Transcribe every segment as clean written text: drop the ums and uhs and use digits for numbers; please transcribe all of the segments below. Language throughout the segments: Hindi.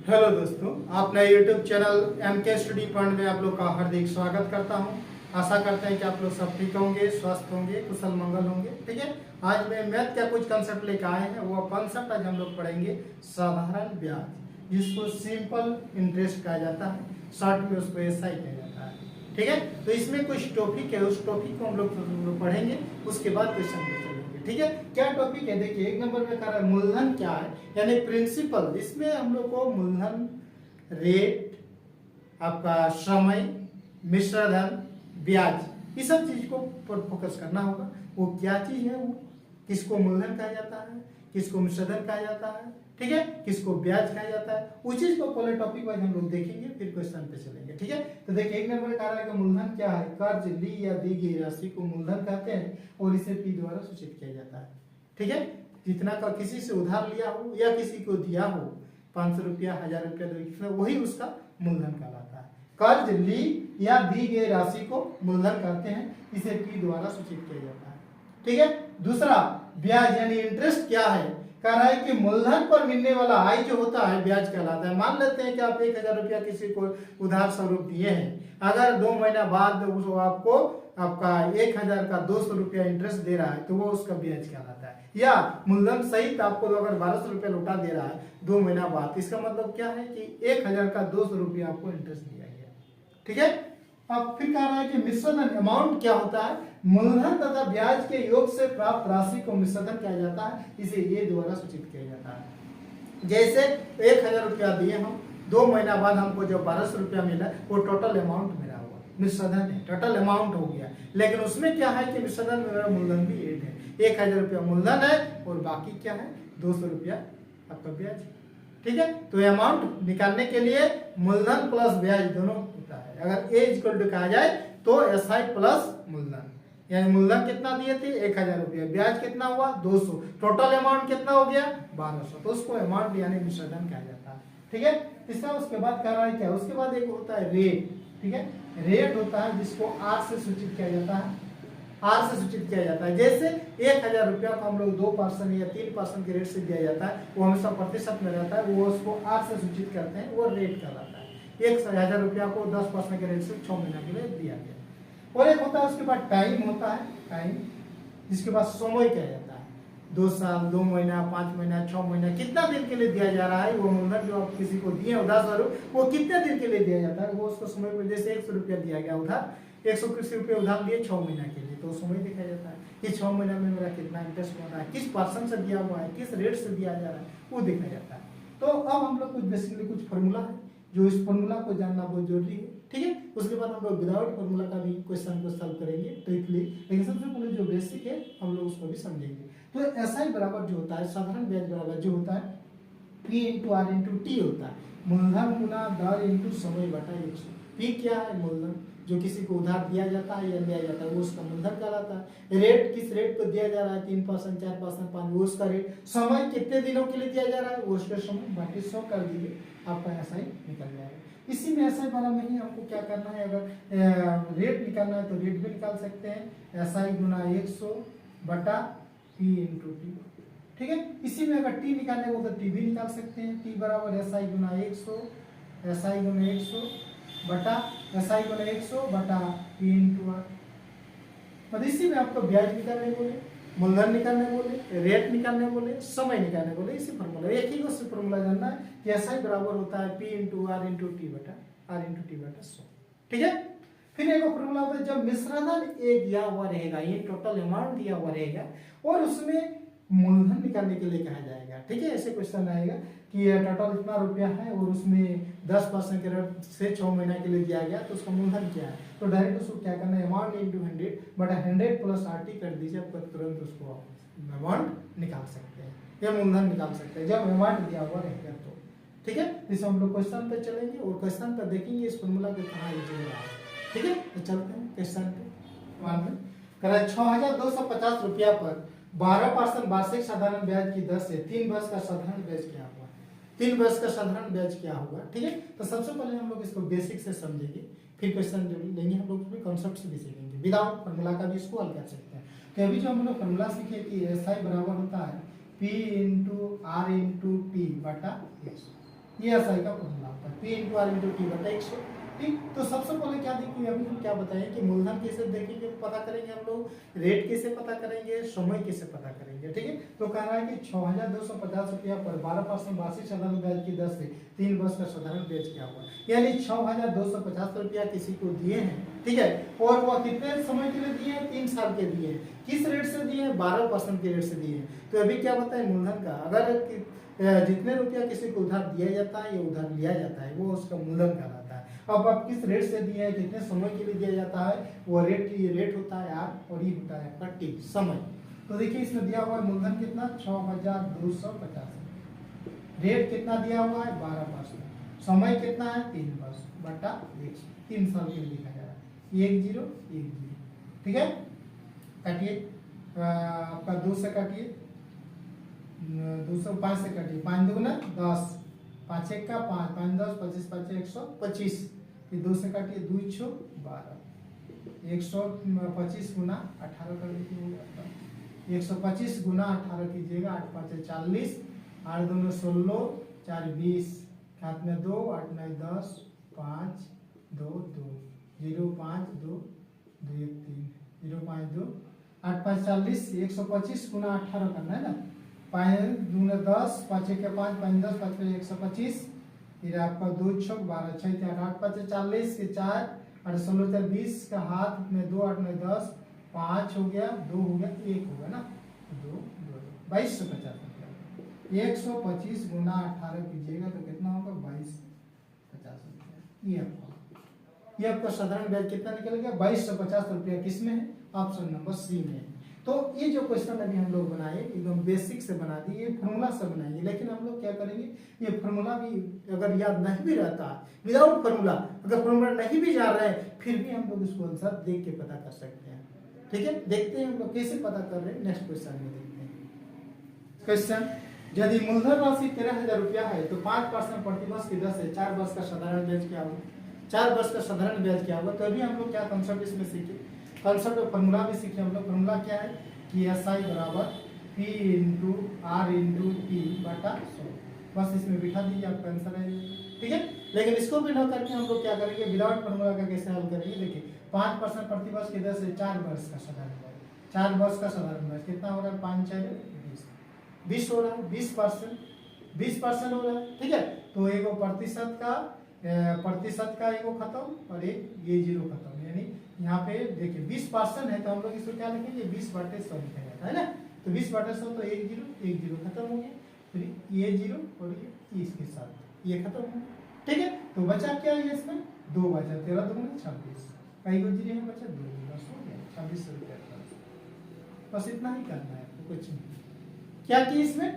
हेलो दोस्तों, अपने YouTube channel MK study point में आप लोग का हार्दिक स्वागत करता हूं। आशा करते हैं कि आप लोग सब ठीक होंगे, स्वस्थ होंगे, कुशल मंगल होंगे। ठीक है, आज मैं मैथ का कुछ कंसेप्ट लेकर आए हैं। वो कंसेप्ट आज हम लोग पढ़ेंगे साधारण ब्याज, जिसको सिंपल इंटरेस्ट कहा जाता है, शॉर्ट में उसको SI कहा जाता है। ठीक है, तो इसमें कुछ टॉपिक है, उस टॉपिक को हम लोग पढ़ेंगे, उसके बाद क्वेश्चन पे चलेंगे। ठीक है, क्या टॉपिक है देखिए, एक नंबर में कह रहा है मूलधन क्या है, यानी प्रिंसिपल। इसमें हम लोग को मूलधन, रेट, आपका समय, मिश्र धन, ब्याज, इस सब चीज को पर फोकस करना होगा। वो क्या चीज है, वो किसको मूलधन कहा जाता है, किसको मिश्र धन कहा जाता है, ठीक है, किसको ब्याज कहा जाता है, उस चीज को पहले टॉपिक वाइज हम लोग देखेंगे, फिर क्वेश्चन पे चलेंगे। ठीक है, तो देखिए एक नंबर कह रहा है कि मूलधन क्या है, कर्ज ली या दी गई राशि को मूलधन कहते हैं और इसे P द्वारा सूचित किया जाता है। ठीक है, जितना का किसी से उधार लिया हो या किसी को दिया हो, 500 रुपया, 1000 रुपया, वही उसका मूलधन कहलाता है। कर्ज ली या दी गई राशि को मूलधन कहते हैं, इसे P द्वारा सूचित किया जाता है। ठीक है, दूसरा ब्याज यानी इंटरेस्ट क्या है, कह रहा है कि मूलधन पर मिलने वाला आय जो होता है ब्याज कहलाता है। मान लेते हैं कि आप 1000 रुपया किसी को उधार स्वरूप दिए हैं, अगर 2 महीना बाद वो आपको आपका 1000 का 200 रुपया इंटरेस्ट दे रहा है तो वो उसका ब्याज कहलाता है। या मूलधन सहित आपको अगर 1200 रुपया लौटा दे रहा है 2 महीना बाद, इसका मतलब क्या है कि 1000 का 200 रुपया आपको इंटरेस्ट दिया गया। ठीक है, अब फिर कह रहा है कि मिश्रधन अमाउंट क्या होता है, मूलधन तथा ब्याज के योग से प्राप्त राशि को मिश्रधन कहा जाता है, इसे ये द्वारा सूचित किया जाता है। जैसे 1000 रुपया दिए हम, 2 महीना बाद हमको जो 1200 रुपया मिला वो टोटल अमाउंट मेरा हुआ, मिश्रधन है, टोटल अमाउंट हो गया। लेकिन उसमें क्या है कि मिश्रधन में मेरा मूलधन भी ऐड है, 1000 रुपया मूलधन है और बाकी क्या है 200 रुपया आपका ब्याज। ठीक है, तो अमाउंट निकालने के लिए मूलधन प्लस ब्याज दोनों होता है। अगर ए इक्वल टू कहा जाए तो SI प्लस मूलधन, यानी मूलधन कितना दिए थे 1000 रुपया, ब्याज कितना हुआ 200, टोटल अमाउंट कितना हो गया 1200, तो उसको अमाउंट यानी मिश्रधन कहा जाता है। ठीक है, तीसरा उसके बाद कह रहा है क्या, उसके बाद एक होता है रेट। ठीक है, रेट होता है जिसको R से सूचित किया जाता है, R से सूचित किया जाता है। जैसे 1000 रुपया को हम लोग 2% या 3% के रेट से दिया जाता है, वो हमेशा प्रतिशत में रहता है, वो उसको R से सूचित करते हैं, वो रेट कहलाता है। 1000 रुपया को 10% के रेट से 6 महीना के लिए दिया गया। और एक होता है उसके बाद टाइम होता है, टाइम जिसके बाद समय कहा जाता है, 2 साल, 2 महीना, 5 महीना, 6 महीना, कितना दिन के लिए दिया जा रहा है वो मूलधन जो आप किसी को दिए उधार स्वरूप, वो कितने दिन के लिए दिया जाता है, वो उसको समय पर। जैसे 100 रुपया दिया गया उधार, 100 रुपये उधार दिए 6 महीना के लिए, तो समय दिखाया जाता है कि 6 महीना में मेरा कितना इंटरेस्ट हो रहा है, किस परसेंट से दिया हुआ है, किस रेट से दिया जा रहा है, वो देखा जाता है। तो अब हम लोग कुछ बेसिकली कुछ फॉर्मूला है, जो इस फॉर्मूला को जानना बहुत जरूरी है। ठीक है, उसके बाद हम लोग विदाउट फॉर्मूला का भी क्वेश्चन को सॉल्व करेंगे ट्रिकली, लेकिन सबसे पहले जो बेसिक है हम लोग उसको भी समझेंगे। तो SI बराबर जो होता है, साधारण ब्याज बराबर जो होता है P into R into T होता है, मूलधन गुना दर इंटू समय बटा 100। P क्या है, मूलधन, जो किसी को उधार दिया जाता है या दिया जाता है वो उसका मूलधन कहलाता है। रेट, किस रेट को दिया जा रहा है, 3%, 4%, 5%, वो उसका रेट। समय, कितने दिनों के लिए दिया जा रहा है, वो उसका समय बाकी 100 कर दीजिए, आपका SI निकल जाएगा। इसी में SI वाला में ही आपको क्या करना है, अगर रेट निकालना है तो रेट भी निकाल सकते हैं, SI गुना 100 बटा P इंटू T। ठीक है, इसी में अगर T निकालने को तो T भी निकाल सकते हैं, T बराबर SI गुना 100, SI गुना 100 बटा SI गुना 100 बटा P इंटू R। मतलब इसी में आपको ब्याज निकालने बोले, मूलधन निकालने बोले, रेट निकालने बोले, समय निकालने बोले, इसी फॉर्मूला, एक ही को फॉर्मूला जानना है कि SI बराबर होता है P into R into T बटा R इंटू T बटा 100। ठीक है, फिर एक फॉर्मूला होता है जब मिश्रधन ए दिया हुआ रहेगा, ये टोटल अमाउंट दिया हुआ रहेगा और उसमें मूलधन निकालने के लिए कहा जाएगा। ठीक है, ऐसे क्वेश्चन आएगा कि टोटल इतना रुपया है और उसमें 10% के रेट से 6 महीना के लिए दिया गया, तो उसका मूलधन क्या है, तो डायरेक्ट उसको क्या करना है, अमाउंट इंटू 100 बटा 100 प्लस RT कर दीजिए, आपको तुरंत उसको अमाउंट निकाल सकते हैं या मूलधन निकाल सकते हैं जब अमाउंट दिया हुआ रहेगा तो। ठीक है, इसे हम लोग क्वेश्चन पे चलेंगे और क्वेश्चन पे देखेंगे इस फॉर्मूला को कहाँ यूज हो रहा है। ठीक है, तो चलते हैं क्वेश्चन पे। मान लें कह रहा है 6250 रुपया पर 12% वार्षिक साधारण ब्याज की दर से 3 वर्ष का साधारण ब्याज क्या हुआ, 3 वर्ष का साधारण ब्याज क्या होगा। ठीक है, तो सबसे पहले हम लोग इसको बेसिक से समझेंगे, फिर क्वेश्चन जो लेंगे हम लोग उसमें कॉन्सेप्ट से भी सीखेंगे, विदाउट फॉर्मूला का भी इसको हल कर सकते हैं। तो अभी जो हम लोग फॉर्मूला सीखे कि SI बराबर होता है P into R into T बटा 100। ये एसआई का फॉर्मूला होता है, P into R into T बटा 100। ठीक, तो सबसे पहले क्या देखिए, अभी हम क्या बताएं कि मूलधन कैसे देखेंगे, पता करेंगे हम लोग, रेट कैसे पता करेंगे, समय कैसे पता करेंगे। ठीक है, तो कह रहा है कि 6250 रुपया पर 12% वार्षिक साधारण ब्याज की दर से 3 वर्ष का साधारण ब्याज क्या हुआ, यानी 6250 रुपया किसी को दिए हैं। ठीक है, और वह कितने समय के लिए दिए हैं, 3 साल के दिए हैं। किस रेट से दिए हैं, 12% के रेट से दिए हैं। तो अभी क्या बताए मूलधन का, अगर जितने रुपया किसी को उधार दिया जाता है या उधार लिया जाता है वो उसका मूलधन कहलाता है। अब आप किस रेट से दिए हैं, कितने समय के लिए दिया जाता है, वो रेट, ये रेट होता है आर और ये होता है आपका टी, समय। तो देखिए इसमें दिया हुआ है मूलधन कितना, 6250, रेट कितना दिया हुआ है 12%, समय कितना है 3 वर्ष बटा 3 साल के लिए लिखा जा रहा है, 1010। ठीक है, काटिए, आपका 2 से काटिए, 205 से काटिए, 5 दूना 10, 5 एक का 5, 5 10, 25 5 125, फिर 2 से काटिए, 2 6 12, 125 गुना 18 कर दीजिए, 125 गुना 18 कीजिएगा, 8 5 40, 8 2 16, 4 20, हाथ में 2, 8 9 10, 5 2 2, 0 5 2 2 1 3, 0 5 2, 8 5 40, 125 गुना 18 करना है ना, 5 2 10, 5 1 5, 5 10, 5 125, फिर आपका 2 6 12 6 8 8 5 40 के 4, 8 16 4 20 का हाथ में 2, 8 9 10, 5 हो गया, 2 हो गया, 1 हो गया ना, 2 2 2250 रुपया, 125 गुना 18 कीजिएगा तो कितना होगा 2250 रुपया। ये आपका साधारण ब्याज कितना निकल गया 2250 रुपया, किसमें है, ऑप्शन नंबर सी में है। तो ये जो क्वेश्चन अभी हम लोग बनाए एकदम बेसिक से बना दिए, फॉर्मूला से बनाएंगे, लेकिन हम लोग क्या करेंगे, ये फॉर्मूला भी अगर याद नहीं भी रहता, विदाउट फॉर्मूला अगर फॉर्मूला नहीं भी जा रहा है, फिर भी हम लोग इसको आंसर देख के पता कर सकते हैं। ठीक है, देखते हैं हम लोग कैसे पता कर रहे हैं, नेक्स्ट क्वेश्चन में देखते हैं। क्वेश्चन, यदि मूलधन राशि 13,000 रुपया है तो 5% प्रतिवर्ष की दर से 4 वर्ष का साधारण ब्याज क्या होगा, 4 वर्ष का साधारण ब्याज क्या होगा। तो अभी हम लोग क्या कंसेप्ट इसमें सीखे, कंसेप्ट और फॉर्मूला भी सीखे हम लोग। फॉर्मूला क्या है कि एसआई बराबर P into R into T बटा 100, बस इसमें बिठा दीजिए, आपका आंसर है। ठीक है, लेकिन इसको भी न करके हम लोग क्या करेंगे, विदाउट फॉर्मूला का कैसे हल करेंगे, देखिए 5% प्रतिवर्ष की दर से 4 वर्ष का साधारण ब्याज, 4 वर्ष का साधारण ब्याज कितना हो रहा है, 5 4 20 हो रहा है, 20% हो रहा है। ठीक है, तो एगो प्रतिशत का एगो खत्म और एक ये 0 खत्म, यानी यहाँ पे देखिए 20% है तो हम लोग इसको क्या लिखेंगे, 20/100 लिखा जाता है ना, तो 20/100 तो 1 0 खत्म हो गया, फिर ये 0 और ये इसके साथ ये खत्म हो गया। ठीक है, तो बचा क्या है इसमें, 2 बचा, 13 2 26, कई गुजरी है बचा 2 10 हो गया, 26 रुपया। बस इतना ही करना है, कुछ नहीं। क्या कि इसमें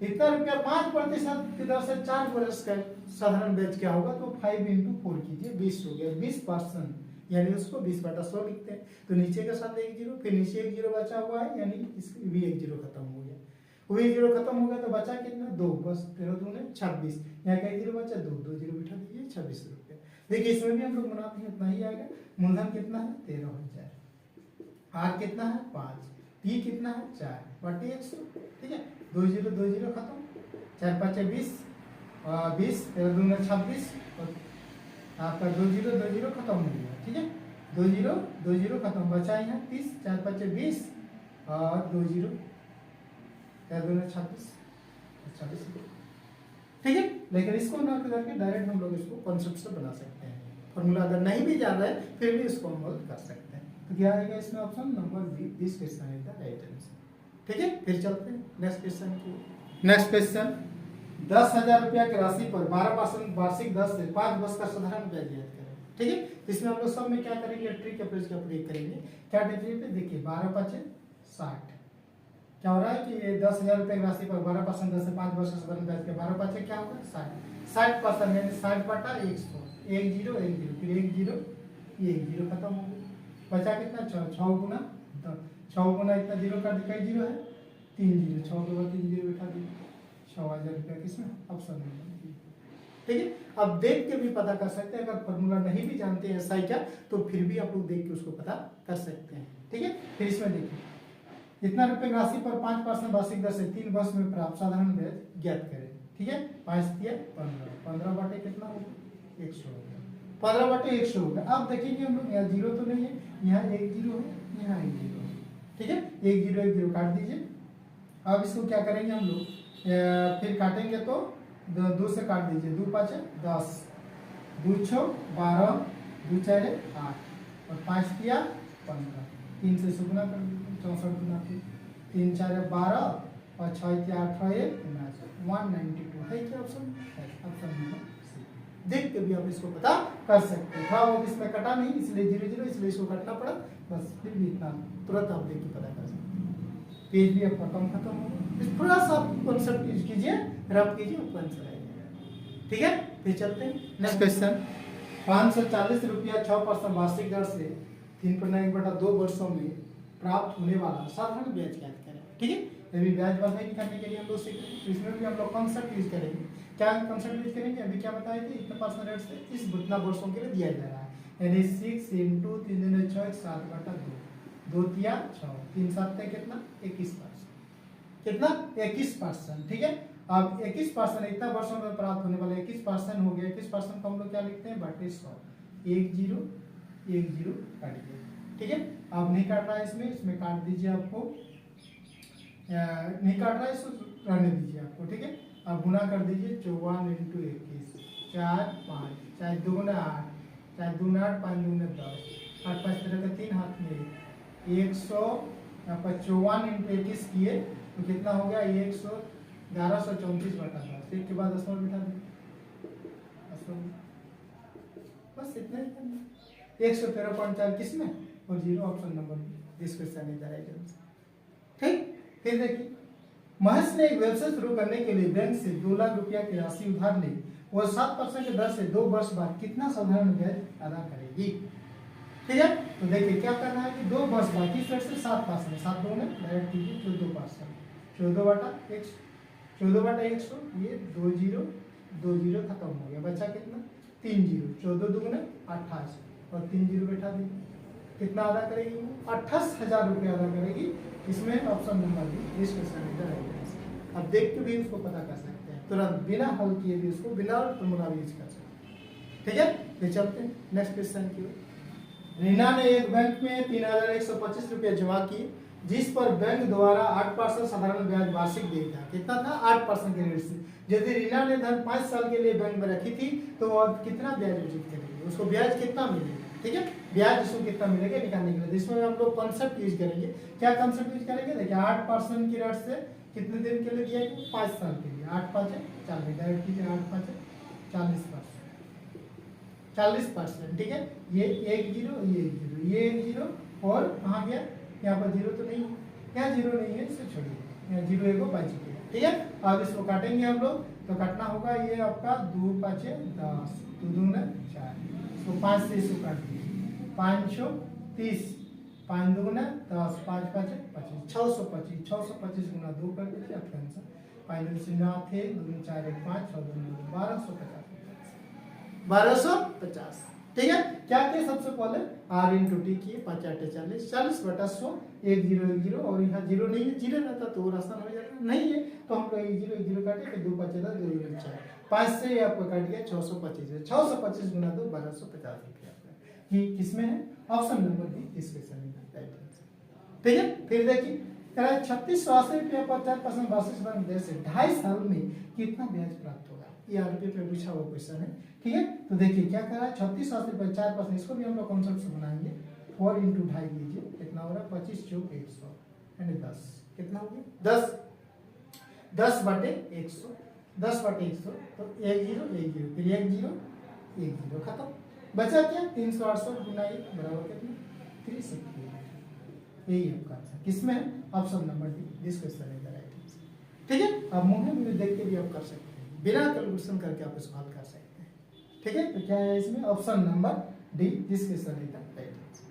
इतना रुपया 5% की दर से 4 वर्ष का साधारण ब्याज क्या होगा, तो 5 इंटू 4 कीजिए, 20 हो गया, 20%, यानी उसको 20/100 लिखते हैं। तो नीचे के साथ 1 0, फिर नीचे 1 0 बचा हुआ है, यानी इसमें भी 1 0 खत्म हो गया, वो 1 0 खत्म हो गया, तो बचा कितना 2, बस 13 2 26, यहाँ का 1 0 बचा, 2 2 0 बिठा दीजिए, 26 रुपया। देखिए इसमें भी हम लोग बनाते हैं, इतना ही आएगा। मूलधन कितना है 13,000, आर कितना है 5, टी कितना है 4 बटे 100। ठीक है, 2 0 खत्म, 4 5 20, 20 13 2 26, और आपका 2 0 खत्म हो गया। ठीक है, 2 0 खत्म, बचा यहाँ 30, 4 5 20 और 2 0 13 2 26 26। ठीक है, लेकिन इसको ना करके डायरेक्ट हम लोग इसको कॉन्सेप्ट से बना सकते हैं, फॉर्मूला अगर नहीं भी जान रहा है फिर भी इसको हम लोग कर सकते हैं। तो क्या आएगा इसमें option number B, this question is the right answer. ठीक है, फिर चलते हैं नेक्स्ट क्वेश्चन की। नेक्स्ट क्वेश्चन, 10,000 रुपया की राशि पर 12% वार्षिक दर से 5 वर्ष का साधारण ब्याज याद करें। ठीक है, इसमें हम लोग सब में क्या करेंगे, ट्रिक अप्रोच का प्रयोग करेंगे। क्या ट्रिक पे देखिए, 12 5 60, क्या हो रहा है कि ये 10,000 रुपये की राशि पर 12% दर से 5 वर्ष का साधारण ब्याज के 12 5 क्या होगा 60% यानी 60/100, 1 0 1 0, फिर 1 0 ये 1 0 खत्म हो गया, बचा कितना 6 गुना 6 गुना इतना 0 का कई 0 है 3 0, 6 के बाद 3 0 बिठा दीजिए, 6,000 रुपया किसमें ऑप्शन में। ठीक है, अब देख के भी पता कर सकते हैं, अगर फॉर्मूला नहीं भी जानते हैं एसआई का तो फिर भी आप लोग देख के उसको पता कर सकते हैं। ठीक है, फिर इसमें देखिए, इतना रुपये राशि पर 5% वार्षिक दर से 3 वर्ष में प्राप्त साधारण ब्याज ज्ञात करें। ठीक है। 5 दिया 15, 15 बटे कितना होगा 100 हो गया, 15 बटे 100 हो गया। अब देखेंगे हम लोग यहाँ जीरो तो नहीं है, यहाँ एक जीरो है, यहाँ एक जीरो है, ठीक है। एक जीरो काट दीजिए। अब इसको क्या करेंगे हम लोग, फिर काटेंगे तो दो से काट दीजिए, 2 5 10, 2 6 12, 2 4 8 और 5 दिया 15, 3 से सुगुना कर दीजिए, 64 गुना 3 4 12 और 6 8 192 है क्या ऑप्शन है, ऑप्शन नंबर सी। देख के भी आप इसको पता कर सकते हैं। हाँ वो इसमें कटा नहीं इसलिए 0 0, इसलिए इसको काटना पड़ा, बस फिर भी इतना तुरंत आप देख के पता कर सकते हैं। पेज भी आपका कम खत्म होगा, इस थोड़ा सा कॉन्सेप्ट यूज कीजिए, रब कीजिए, आपको आंसर आएगा, ठीक है। फिर चलते हैं नेक्स्ट क्वेश्चन। 540 रुपया 6% वार्षिक दर से 3.1/2 वर्षों में प्राप्त होने वाला साधारण ब्याज ज्ञात करें, ठीक है। अभी ब्याज बढ़ाई निकालने के लिए हम लोग सीख रहे हैं, तो इसमें भी हम लोग कॉन्सेप्ट यूज करेंगे। क्या कॉन्सेप्ट यूज करेंगे, अभी क्या बताए थे, इतने परसेंट रेट से इस इतना वर्षों के लिए दिया जा रहा है, यानी 6 × 3 × 6 7/2, 2 तिया 6, 3 7 कितना 21%, कितना 21%, ठीक है। अब 21% इतना वर्षों में प्राप्त होने वाला 21% हो गया। 21% को हम लोग क्या लिखते हैं बटे 100, 1 0 1 0 काट दिया, ठीक है। अब नहीं काट रहा है इसमें काट दीजिए, आपको नहीं काट रहा है इसको रहने दीजिए आपको, ठीक है। अब गुना कर दीजिए 54 × 21 4 5, 4 2 8, 4 2 8, 5 2 10, 8 5 13 का 3 हाथ में 100, यहाँ पर 54 × 21 किए तो कितना हो गया 1134/10, एक के बाद 10 बिठा दें, बस इतना ही करना, 113.4 किसमें और 0 option number this question is the right answer, ठीक। फिर देखिए, महेश ने एक व्यवसाय शुरू करने के लिए बैंक से 2 लाख रुपया की राशि उधार ली, वो 7% की दर से 2 वर्ष बाद कितना साधारण ब्याज अदा करेगी, ठीक है। तो देखिए क्या करना है कि 2 वर्ष बाद किस रेट से 7%, 7 2 में डायरेक्ट कीजिए 14%, 14/100, ये 2 0 2 0 खत्म हो गया, बचा कितना 3 0, 14 2 28 और 3 0 बैठा दी, कितना अदा करेगी 28,000 रुपया अदा करेगी। इसमें ऑप्शन नंबर बी इस क्वेश्चन इधर आएगा। अब देख के भी इसको पता कर सकते हैं, तुरंत बिना हल किए भी इसको बिना फॉर्मूला यूज कर सकते हैं, ठीक है। फिर चलते हैं नेक्स्ट क्वेश्चन की ओर। रीना ने एक बैंक में 3,125 रुपया जमा किए, जिस पर बैंक द्वारा 8% साधारण ब्याज वार्षिक दिया था, कितना था 8% के रेट से। यदि रीना ने धन 5 साल के लिए बैंक में रखी थी तो वो अब कितना ब्याज अर्जित करेगी, उसको ब्याज कितना मिलेगा, ठीक है। ब्याज इसको कितना मिलेगा निकालने के लिए इसमें हम लोग कॉन्सेप्ट यूज करेंगे। क्या कॉन्सेप्ट यूज करेंगे, देखिए 8% की रेट से कितने दिन के लिए दिया है 5 साल के लिए, 8 5 40, डायरेक्ट कीजिए 8 5 40%, ठीक है। ये 1 0 ये 1 0 ये 1 0 और कहाँ गया, यहाँ पर 0 तो नहीं है, यहाँ 0 नहीं है, इसे छोड़िए, यहाँ 0 1 बच गया, ठीक है। अब इसको काटेंगे हम लोग, तो काटना होगा ये आपका 2 5 10, 2 2 4, इसको 5 से इसको काट दीजिए, 530, 5 2 10, 5 5 25, 625, 625 गुना 2 कर दीजिए, आपका आंसर फाइनल से 9 थे 2 4 1 5 6 2 1250, ठीक है। क्या किए सबसे पहले r × t किए, 5 8 40, 40/100, 1 0 1 0 और यहाँ 0 नहीं है, 0 रहता तो आसान हो जाएगा, नहीं है तो हम लोग 1 0 1 0 काटे, 2 5 10 2 0 4, 5 से आपको काट गया 625, 625 गुना 2 1250 रुपया कि किसमें है ऑप्शन नंबर बी इस क्वेश्चन में राइट आंसर, ठीक है। फिर देखिए कह रहा है 3680 रुपया पर 4% वार्षिक साधारण ब्याज से 2.5 साल में कितना ब्याज प्राप्त होगा, ये आरपीए पे पूछा हुआ क्वेश्चन है, ठीक है। तो देखिए क्या कर रहा है 3680 रुपये 4%, इसको भी हम लोग कॉन्सेप्ट से बनाएंगे, 4 × 2.5 लीजिए, कितना हो रहा है 25 × 100 यानी 10, कितना हो गया 10 बटे 100, 10 बटे 100 तो 1 0 1 0 फिर 1 0 1 0 खत्म, बचा क्या 368 गुना 1 बराबर कितना 360, यही आपका आंसर किसमें option number D this question is the right answer, ठीक है। अब मुंह में देख के भी आप कर सकते हैं, बिना कैलकुलेशन करके आप इसको हल कर सकते हैं, ठीक है। तो क्या है इसमें option number D this question is the right answer,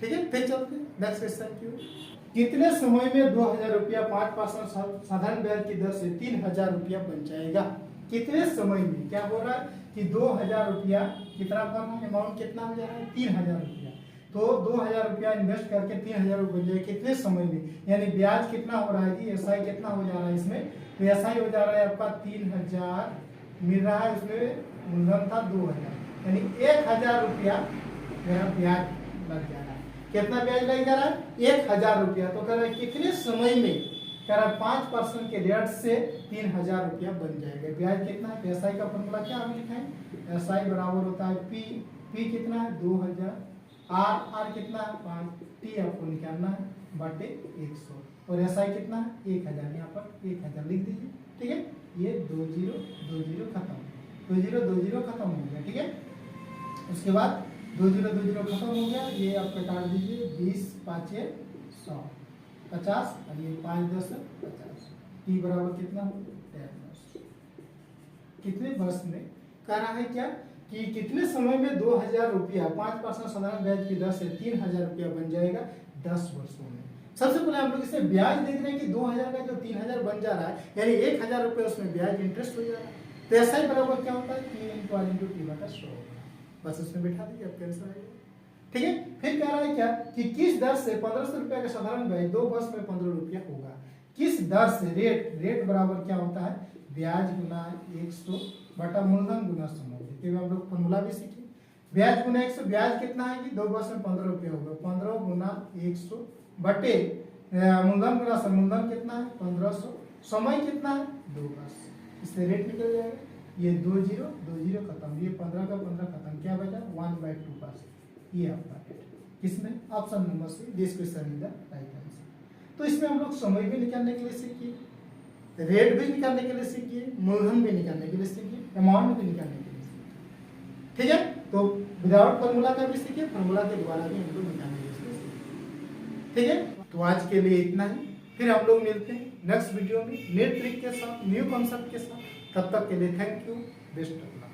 ठीक है। फिर चलते हैं नेक्स्ट क्वेश्चन की ओर। कितने समय में 2000 रुपया 5% साधारण ब्याज की दर से 3000 रुपया बन जाएगा, कितने समय में क्या हो रहा है कि 2000 रुपया कितना बन रहा है, अमाउंट कितना हो जा रहा है 3000 रुपया, तो 2000 रुपया इन्वेस्ट करके 3000 रुपये बन जाए कितने समय में, यानी ब्याज कितना हो रहा है जी, एसआई कितना हो जा रहा है इसमें तो ऐसा ही हो जा रहा है आपका 3000 मिल रहा है, उसमें मूलधन था 2000, यानी 1000 रुपया मेरा ब्याज लग जा रहा है। कितना ब्याज लग जा रहा है? 1000 रुपया। तो कह रहा है कितने समय में, कह रहा है 5% के रेट से 3000 रुपया बन जाएगा। ब्याज कितना है? एसआई का फॉर्मूला क्या हम लिखाएं? एसआई बराबर होता है पी कितना है? 2000, आर कितना है? 5, टी आपको निकालना है बटे 100, और एसआई कितना है? 1000, यहाँ पर 1000 लिख दीजिए। ठीक है, ये 20 खत्म, 20 खत्म हो गया। ठीक है, उसके बाद 20 खत्म हो गया, ये आप काट दीजिए। 20 5 100 50, और ये 5 10 50। टी बराबर कितना? 10 कितने वर्ष में कह रहा है क्या कि कितने समय में 2000 रुपया 5% साधारण ब्याज की दर से 3000 रुपया बन जाएगा? 10 वर्षों में। सबसे पहले हम लोग इसे ब्याज देख रहे हैं कि 2000 का जो 3000 बन जा रहा है, यानी 1000 रुपये उसमें ब्याज इंटरेस्ट हो जा रहा है। तो ऐसा ही बराबर क्या होता है? 3 × टी/100। बस उसमें बैठा दीजिए, आपके आंसर आएगा। ठीक है, फिर कह रहा है क्या कि किस दर से 1500 रुपया का साधारण ब्याज 2 वर्ष में 15 रुपया होगा? किस दर से? रेट बराबर क्या होता है? ब्याज गुना 100 बटा मूलधन गुना समूह। हम लोग फॉर्मूला भी सीखे। ब्याज गुना 100, ब्याज कितना है कि 2 वर्ष में 15 रुपया होगा, 15 गुना 100 बटे मूलधन गुना समूलधन कितना है? 1500, समय कितना है? 2 वर्ष। इससे रेट निकल जाएगा, ये 20 खत्म, ये 15 का 15 खत्म, क्या बचा? 1/2%। ये आपका रेट किसमें? Option number C, this question is the right answer. तो इसमें हम लोग समय भी निकालने के लिए सीखिए, रेट भी निकालने के लिए सीखिए, मूलधन भी निकालने के लिए सीखिए, अमाउंट भी निकालने के लिए सीखिए। ठीक है, तो विदाउट फॉर्मूला का भी सीखिए, फॉर्मूला के द्वारा भी हम लोग निकालने के लिए सीखिए। ठीक है, तो आज के लिए इतना ही, फिर हम लोग मिलते हैं नेक्स्ट वीडियो में न्यू ट्रिक के साथ, न्यू कॉन्सेप्ट के साथ। तब तक के लिए thank you, best of luck.